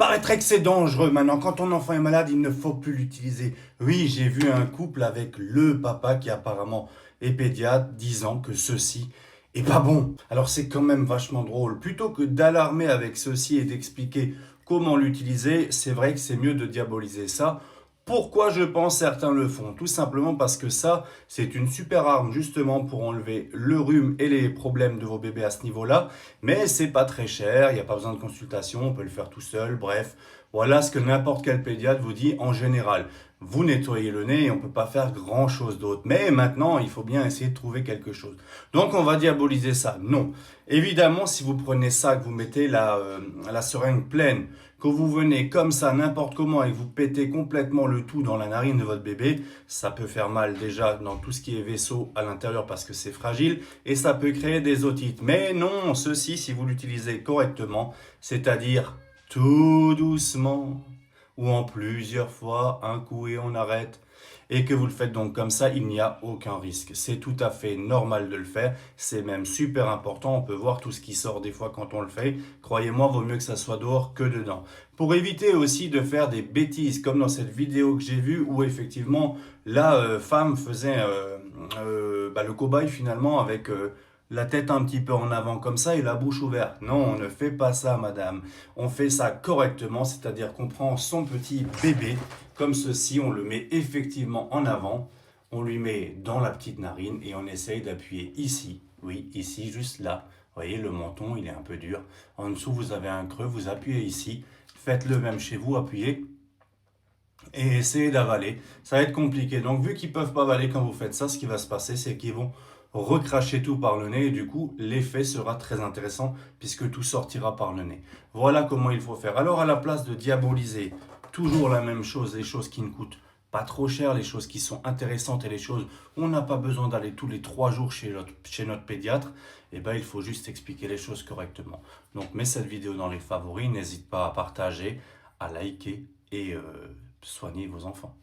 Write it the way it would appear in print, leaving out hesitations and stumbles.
Paraîtrait que c'est dangereux maintenant. Quand ton enfant est malade, il ne faut plus l'utiliser. Oui, j'ai vu un couple avec le papa qui apparemment est pédiatre disant que ceci est pas bon. Alors c'est quand même vachement drôle. Plutôt que d'alarmer avec ceci et d'expliquer comment l'utiliser, c'est vrai que c'est mieux de diaboliser ça. Pourquoi je pense certains le font? Tout simplement parce que ça, c'est une super arme justement pour enlever le rhume et les problèmes de vos bébés à ce niveau-là. Mais c'est pas très cher, il n'y a pas besoin de consultation, on peut le faire tout seul. Bref, voilà ce que n'importe quel pédiatre vous dit en général. Vous nettoyez le nez et on ne peut pas faire grand-chose d'autre. Mais maintenant, il faut bien essayer de trouver quelque chose. Donc on va diaboliser ça. Non. Évidemment, si vous prenez ça, que vous mettez la seringue pleine, que vous venez comme ça, n'importe comment, et que vous pétez complètement le tout dans la narine de votre bébé, ça peut faire mal déjà dans tout ce qui est vaisseau à l'intérieur parce que c'est fragile, et ça peut créer des otites. Mais non, ceci, si vous l'utilisez correctement, c'est-à-dire tout doucement, ou en plusieurs fois, un coup et on arrête, et que vous le faites donc comme ça, il n'y a aucun risque. C'est tout à fait normal de le faire, c'est même super important, on peut voir tout ce qui sort des fois quand on le fait. Croyez-moi, vaut mieux que ça soit dehors que dedans. Pour éviter aussi de faire des bêtises, comme dans cette vidéo que j'ai vue, où effectivement la femme faisait le cobaye finalement avec la tête un petit peu en avant comme ça et la bouche ouverte. Non, on ne fait pas ça, madame. On fait ça correctement, c'est-à-dire qu'on prend son petit bébé comme ceci, on le met effectivement en avant, on lui met dans la petite narine et on essaye d'appuyer ici, oui, ici, juste là. Vous voyez, le menton, il est un peu dur. En dessous, vous avez un creux, vous appuyez ici. Faites le même chez vous, appuyez et essayez d'avaler. Ça va être compliqué. Donc, vu qu'ils ne peuvent pas avaler quand vous faites ça, ce qui va se passer, c'est qu'ils vont recracher tout par le nez et du coup, l'effet sera très intéressant puisque tout sortira par le nez. Voilà comment il faut faire. Alors, à la place de diaboliser toujours la même chose, les choses qui ne coûtent pas trop cher, les choses qui sont intéressantes et les choses où on n'a pas besoin d'aller tous les 3 jours chez notre pédiatre, eh ben, il faut juste expliquer les choses correctement. Donc, mets cette vidéo dans les favoris, n'hésite pas à partager, à liker et soignez vos enfants.